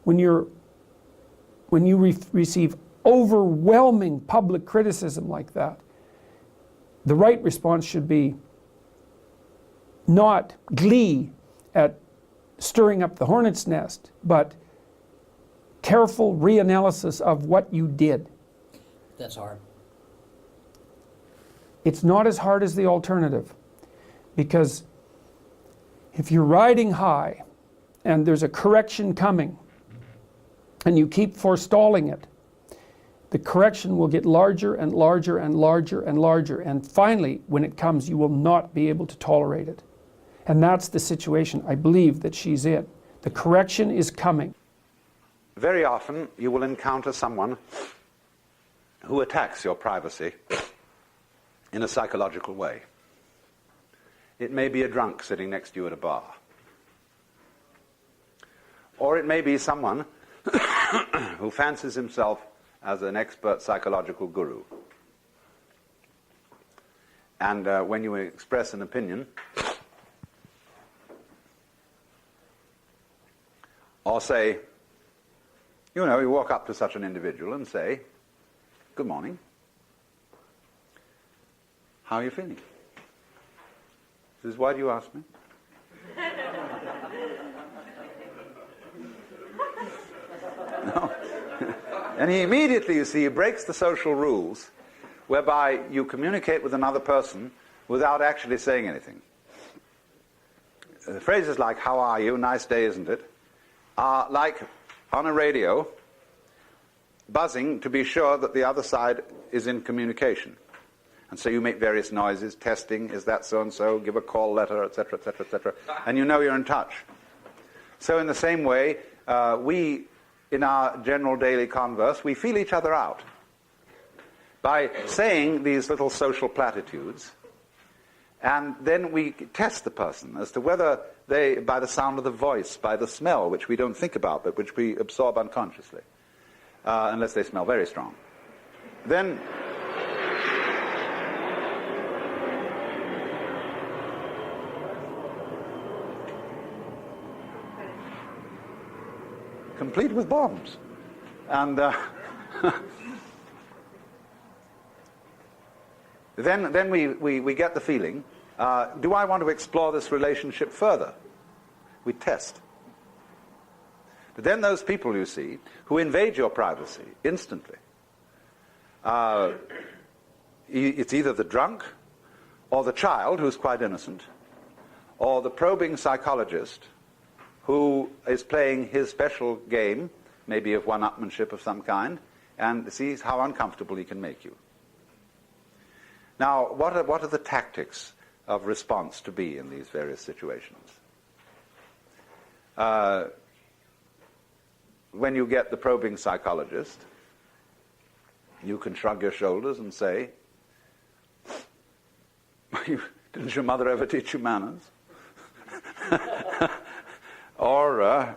when you receive overwhelming public criticism like that, the right response should be not glee at stirring up the hornet's nest, but careful reanalysis of what you did. That's hard. It's not as hard as the alternative, because if you're riding high and there's a correction coming and you keep forestalling it, the correction will get larger and larger and larger and larger, and finally, when it comes, you will not be able to tolerate it. And that's the situation I believe that she's in. The correction is coming. Very often you will encounter someone who attacks your privacy in a psychological way. It may be a drunk sitting next to you at a bar. Or it may be someone who fancies himself as an expert psychological guru. And when you express an opinion, or say, you walk up to such an individual and say, "Good morning. How are you feeling?" He says, "Why do you ask me?" No. And he immediately, you see, he breaks the social rules whereby you communicate with another person without actually saying anything. Phrases like, "How are you? Nice day, isn't it?" are like on a radio, buzzing to be sure that the other side is in communication. And so you make various noises, testing, is that so-and-so, give a call letter, etc., etc., etc., and you know you're in touch. So in the same way, we, in our general daily converse, we feel each other out by saying these little social platitudes, and then we test the person as to whether they, by the sound of the voice, by the smell, which we don't think about, but which we absorb unconsciously, unless they smell very strong. Then complete with bombs. And then we get the feeling, do I want to explore this relationship further? We test. But then those people, you see, who invade your privacy instantly, it's either the drunk or the child who's quite innocent, or the probing psychologist who is playing his special game, maybe of one-upmanship of some kind, and sees how uncomfortable he can make you. Now, what are the tactics of response to be in these various situations? When you get the probing psychologist, you can shrug your shoulders and say, "Didn't your mother ever teach you manners?" Or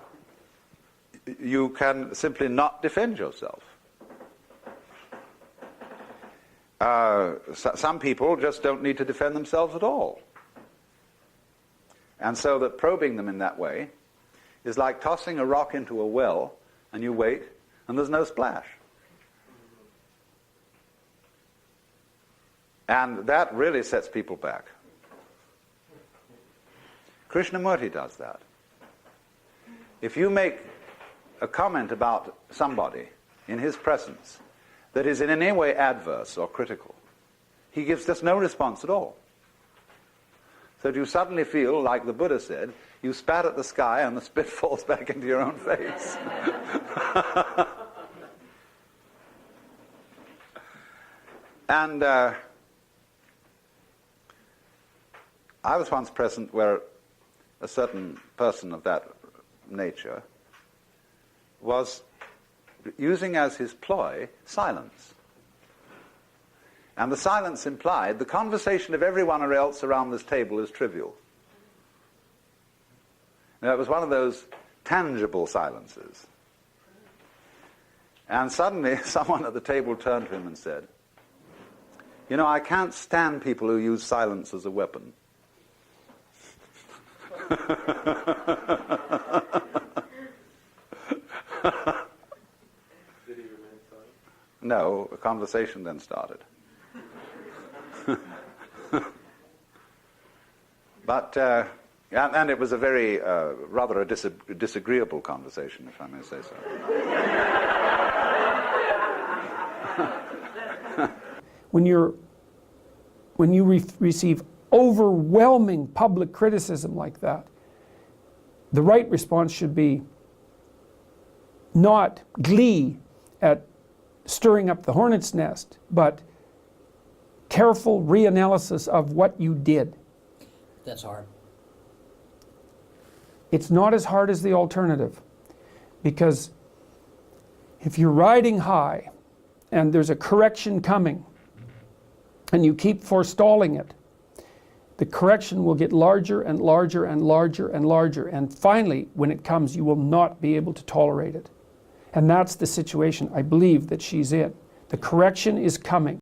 you can simply not defend yourself. Some people just don't need to defend themselves at all. And so that probing them in that way is like tossing a rock into a well, and you wait, and there's no splash. And that really sets people back. Krishnamurti does that. If you make a comment about somebody in his presence that is in any way adverse or critical, he gives just no response at all. So you suddenly feel, like the Buddha said, you spat at the sky and the spit falls back into your own face. And I was once present where a certain person of that nature was using as his ploy silence. And the silence implied the conversation of everyone else around this table is trivial. Now, it was one of those tangible silences. And suddenly someone at the table turned to him and said, "I can't stand people who use silence as a weapon." Did he remain silent? No, a conversation then started. But, and it was a very, rather a disagreeable conversation, if I may say so. When you receive overwhelming public criticism like that, the right response should be not glee at stirring up the hornet's nest, but careful reanalysis of what you did. That's hard. It's not as hard as the alternative, because if you're riding high and there's a correction coming and you keep forestalling it, the correction will get larger and larger and larger and larger, and finally, when it comes, you will not be able to tolerate it. And that's the situation I believe that she's in. The correction is coming.